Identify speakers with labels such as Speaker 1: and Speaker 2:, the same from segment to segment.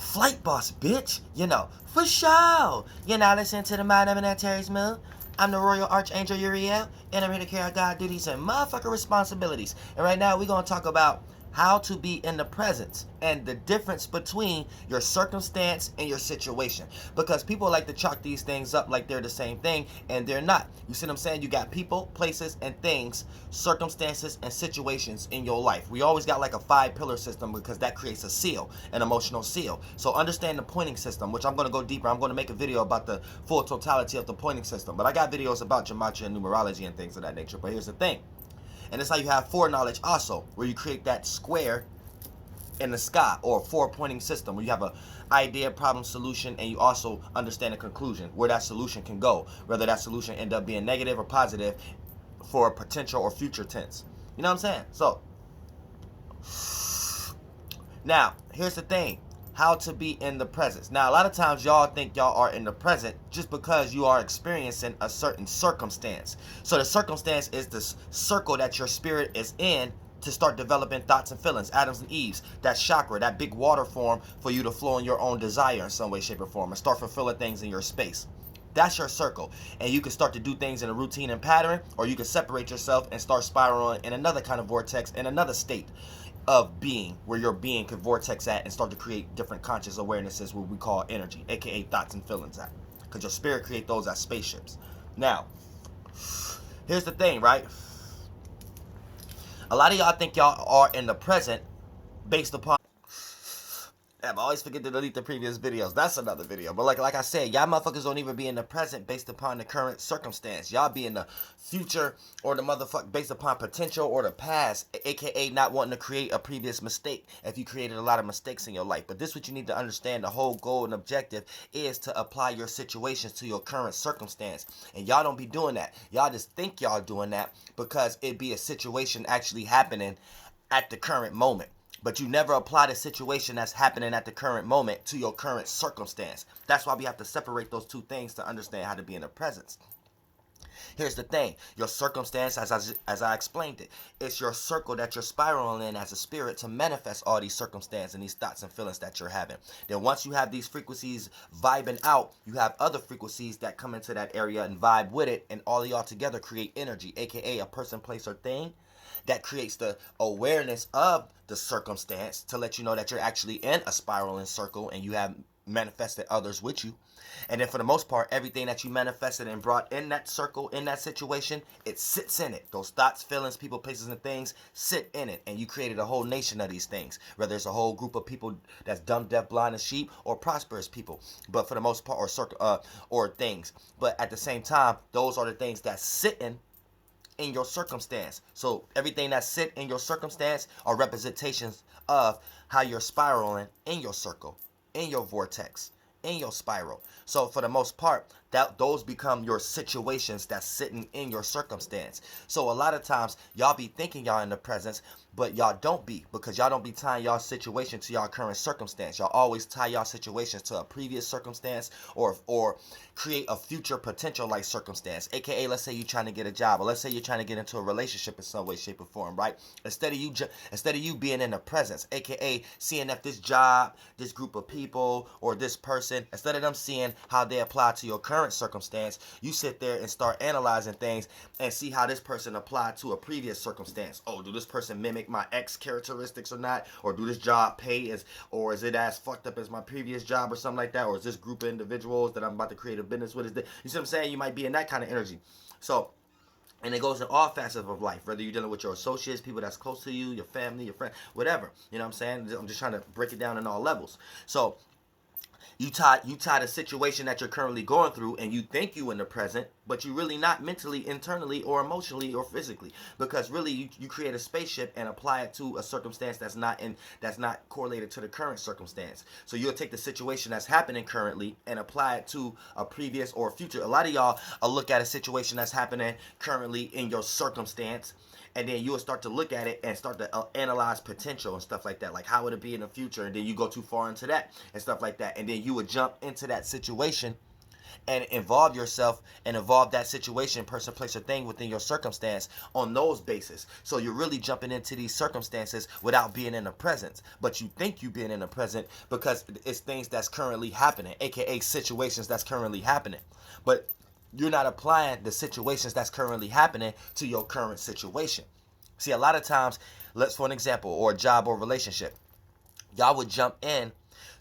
Speaker 1: Flight boss, bitch. For sure. You're now listening to the Mind of an Terry's Moon. I'm the Royal Archangel Uriel, and I'm here to carry out God duties and motherfucker responsibilities. And right now, we're going to talk about how to be in the presence and the difference between your circumstance and your situation. Because people like to chalk these things up like they're the same thing, and they're not. You see what I'm saying? You got people, places, and things, circumstances, and situations in your life. We always got like a 5-pillar system because that creates a seal, an emotional seal. So understand the pointing system, which I'm going to go deeper. I'm going to make a video about the full totality of the pointing system. But I got videos about gematria and numerology and things of that nature. But here's the thing. And it's how you have foreknowledge also, where you create that square in the sky, or a four-pointing system, where you have an idea, problem, solution, and you also understand the conclusion, where that solution can go, whether that solution end up being negative or positive for a potential or future tense. You know what I'm saying? So, now, here's the thing. How to be in the presence. Now, a lot of times y'all think y'all are in the present just because you are experiencing a certain circumstance. So the circumstance is this circle that your spirit is in to start developing thoughts and feelings, Adams and Eves, that chakra, that big water form for you to flow in your own desire in some way, shape, or form and start fulfilling things in your space. That's your circle. And you can start to do things in a routine and pattern, or you can separate yourself and start spiraling in another kind of vortex, in another state of being, where your being could vortex at and start to create different conscious awarenesses, what we call energy, aka thoughts and feelings at. Because your spirit create those as spaceships. Now, here's the thing, right? A lot of y'all think y'all are in the present based upon... Damn, I always forget to delete the previous videos. That's another video. But like I said, y'all motherfuckers don't even be in the present based upon the current circumstance. Y'all be in the future, or the motherfucker based upon potential, or the past, aka not wanting to create a previous mistake if you created a lot of mistakes in your life. But this is what you need to understand. The whole goal and objective is to apply your situations to your current circumstance. And y'all don't be doing that. Y'all just think y'all doing that because it be a situation actually happening at the current moment. But you never apply the situation that's happening at the current moment to your current circumstance. That's why we have to separate those two things to understand how to be in the presence. Here's the thing. Your circumstance, as I explained it, it's your circle that you're spiraling in as a spirit to manifest all these circumstances and these thoughts and feelings that you're having. Then once you have these frequencies vibing out, you have other frequencies that come into that area and vibe with it, and all of y'all together create energy, aka a person, place, or thing that creates the awareness of the circumstance to let you know that you're actually in a spiraling circle and you have manifested others with you. And then for the most part, everything that you manifested and brought in that circle, in that situation, it sits in it. Those thoughts, feelings, people, places, and things sit in it. And you created a whole nation of these things, whether it's a whole group of people that's dumb, deaf, blind, and sheep, or prosperous people. But for the most part, or things. But at the same time, those are the things that sit in your circumstance. So everything that sit in your circumstance are representations of how you're spiraling in your circle, in your vortex, in your spiral. So for the most part, those become your situations that's sitting in your circumstance. So a lot of times y'all be thinking y'all in the presence, but y'all don't be, because y'all don't be tying y'all situation to y'all current circumstance. Y'all always tie y'all situations to a previous circumstance, or create a future potential like circumstance. AKA, let's say you're trying to get a job, or let's say you're trying to get into a relationship in some way, shape, or form, right? Instead of you being in the presence, AKA seeing if this job, this group of people, or this person, instead of them seeing how they apply to your current circumstance, you sit there and start analyzing things and see how this person applied to a previous circumstance. Oh, do this person mimic my ex characteristics or not? Or do this job pay or is it as fucked up as my previous job or something like that? Or is this group of individuals that I'm about to create a business with? You see what I'm saying? You might be in that kind of energy. So, and it goes in all facets of life, whether you're dealing with your associates, people that's close to you, your family, your friend, whatever. You know what I'm saying? I'm just trying to break it down in all levels. So you tie the situation that you're currently going through, and you think you in the present, but you really not mentally, internally, or emotionally, or physically, because really you create a spaceship and apply it to a circumstance that's not correlated to the current circumstance. So you'll take the situation that's happening currently and apply it to a previous or future. A lot of y'all will look at a situation that's happening currently in your circumstance, and then you will start to look at it and start to analyze potential and stuff like that, like how would it be in the future, and then you go too far into that and stuff like that, and then you would jump into that situation and involve yourself and involve that situation, person, place, or thing within your circumstance on those bases. So you're really jumping into these circumstances without being in the present, but you think you being in the present because it's things that's currently happening, aka situations that's currently happening. But you're not applying the situations that's currently happening to your current situation. See, a lot of times, let's for an example, or a job or relationship, y'all would jump in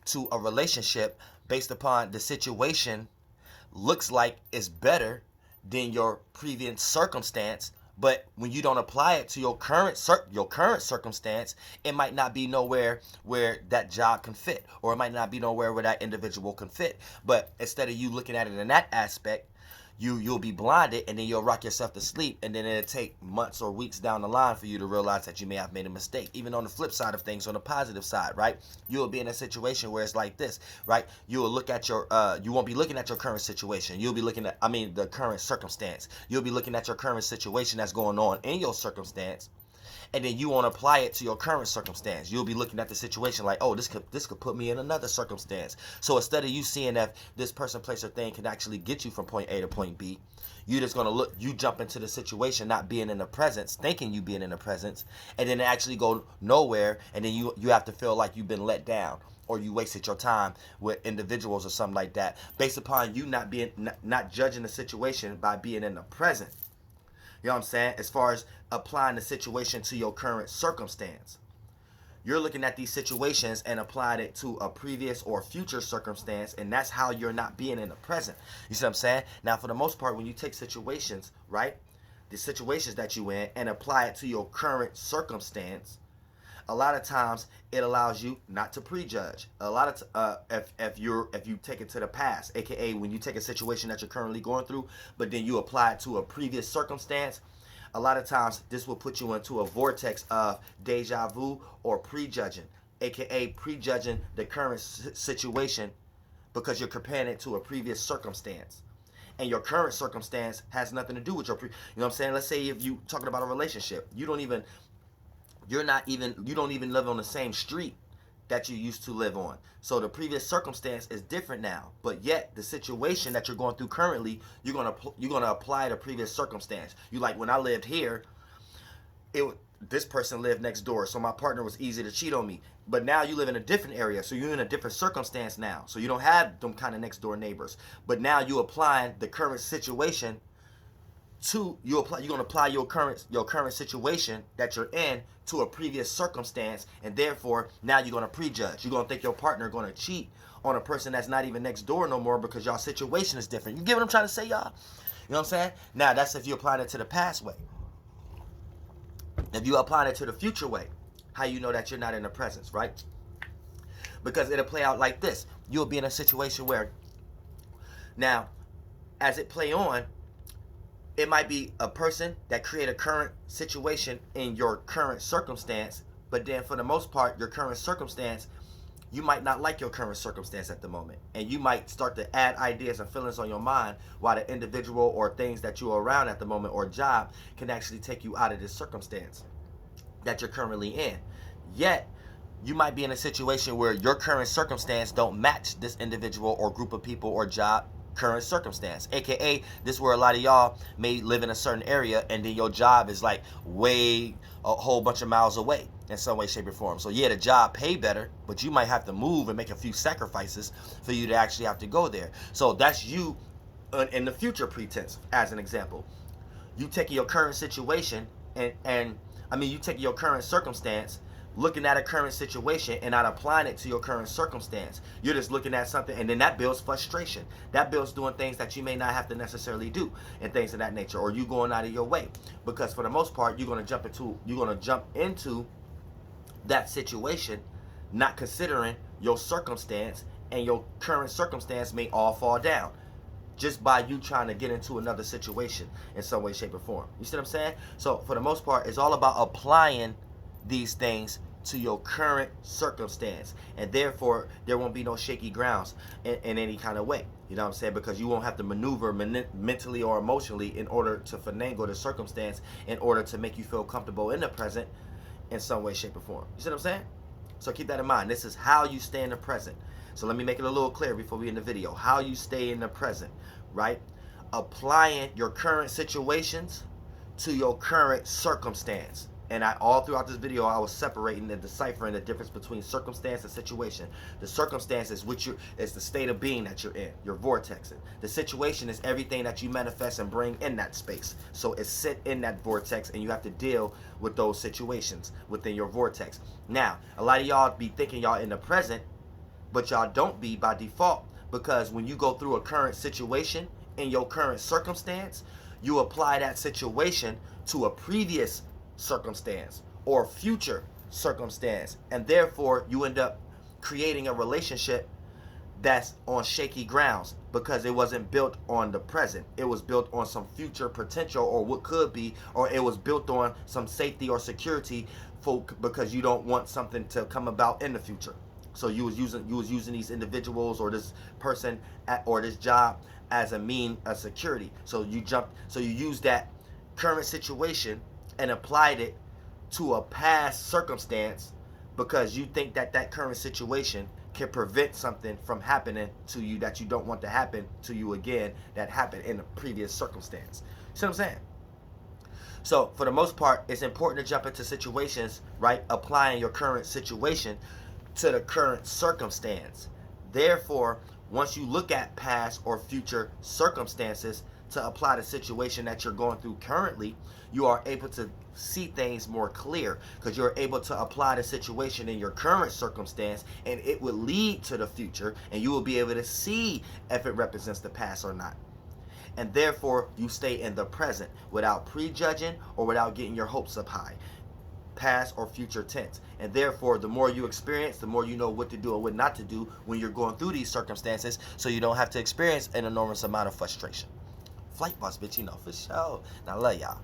Speaker 1: to a relationship based upon the situation looks like it's better than your previous circumstance, but when you don't apply it to your current circumstance, it might not be nowhere where that job can fit, or it might not be nowhere where that individual can fit. But instead of you looking at it in that aspect, you'll be blinded, and then you'll rock yourself to sleep, and then it'll take months or weeks down the line for you to realize that you may have made a mistake. Even on the flip side of things, on the positive side, right? You'll be in a situation where it's like this, right? You will look at your you won't be looking at your current situation. You'll be looking at, the current circumstance. You'll be looking at your current situation that's going on in your circumstance, and then you won't apply it to your current circumstance. You'll be looking at the situation like, oh, this could put me in another circumstance. So instead of you seeing that this person, place, or thing can actually get you from point A to point B, you're just gonna you jump into the situation not being in the presence, thinking you being in the presence, and then it actually go nowhere, and then you have to feel like you've been let down, or you wasted your time with individuals or something like that, based upon you not judging the situation by being in the present. You know what I'm saying? As far as applying the situation to your current circumstance. You're looking at these situations and applying it to a previous or future circumstance, and that's how you're not being in the present. You see what I'm saying? Now, for the most part, when you take situations, right, the situations that you in, and apply it to your current circumstance, a lot of times it allows you not to prejudge. A lot of if you take it to the past, aka when you take a situation that you're currently going through, but then you apply it to a previous circumstance, a lot of times this will put you into a vortex of deja vu or prejudging, aka prejudging the current situation because you're comparing it to a previous circumstance. And your current circumstance has nothing to do with you know what I'm saying? Let's say if you talking about a relationship, you don't even live on the same street that you used to live on. So the previous circumstance is different now, but yet the situation that you're going through currently, you're gonna apply the previous circumstance. You like, when I lived here, this person lived next door, so my partner was easy to cheat on me. But now you live in a different area, so you're in a different circumstance now. So you don't have them kind of next door neighbors. But now you applying the current situation you're gonna apply your current situation that you're in to a previous circumstance, and therefore now you're gonna prejudge. You're gonna think your partner gonna cheat on a person that's not even next door no more because y'all situation is different. You get what I'm trying to say, y'all? You know what I'm saying? Now that's if you apply it to the past way. If you apply it to the future way, how you know that you're not in the presence, right? Because it'll play out like this. You'll be in a situation where now, as it play on, it might be a person that create a current situation in your current circumstance, but then for the most part, your current circumstance, you might not like your current circumstance at the moment. And you might start to add ideas and feelings on your mind while the individual or things that you're around at the moment or job can actually take you out of this circumstance that you're currently in. Yet, you might be in a situation where your current circumstance don't match this individual or group of people or job current circumstance, aka this is where a lot of y'all may live in a certain area, and then your job is like way a whole bunch of miles away in some way, shape, or form. So yeah, the job pay better, but you might have to move and make a few sacrifices for you to actually have to go there. So that's you in the future pretense, as an example. You taking your current situation and you taking your current circumstance, looking at a current situation and not applying it to your current circumstance. You're just looking at something, and then that builds frustration. That builds doing things that you may not have to necessarily do, and things of that nature, or you going out of your way. Because for the most part, you're gonna jump into that situation, not considering your circumstance, and your current circumstance may all fall down just by you trying to get into another situation in some way, shape, or form. You see what I'm saying? So for the most part, it's all about applying these things to your current circumstance, and therefore there won't be no shaky grounds in any kind of way. You know what I'm saying? Because you won't have to maneuver mentally or emotionally in order to finagle the circumstance in order to make you feel comfortable in the present in some way, shape, or form. You see what I'm saying? So keep that in mind. This is how you stay in the present. So let me make it a little clear before we end the video. How you stay in the present, right? Applying your current situations to your current circumstance. And all throughout this video, I was separating and deciphering the difference between circumstance and situation. The circumstance is is the state of being that you're in, your vortex. The situation is everything that you manifest and bring in that space. So it's sit in that vortex, and you have to deal with those situations within your vortex. Now, a lot of y'all be thinking y'all in the present, but y'all don't be by default, because when you go through a current situation in your current circumstance, you apply that situation to a previous circumstance or future circumstance, and therefore you end up creating a relationship that's on shaky grounds, because it wasn't built on the present. It was built on some future potential, or what could be, or it was built on some safety or security because you don't want something to come about in the future. So you was using these individuals or this person or this job as a mean of security. So you used that current situation and applied it to a past circumstance, because you think that current situation can prevent something from happening to you that you don't want to happen to you again, that happened in a previous circumstance. You see what I'm saying? So for the most part, it's important to jump into situations, right? Applying your current situation to the current circumstance. Therefore, once you look at past or future circumstances to apply the situation that you're going through currently, you are able to see things more clear, because you're able to apply the situation in your current circumstance, and it will lead to the future, and you will be able to see if it represents the past or not. And therefore, you stay in the present without prejudging or without getting your hopes up high, past or future tense. And therefore, the more you experience, the more you know what to do and what not to do when you're going through these circumstances, so you don't have to experience an enormous amount of frustration. Flight boss, bitch, you know, for sure. Now, I love y'all.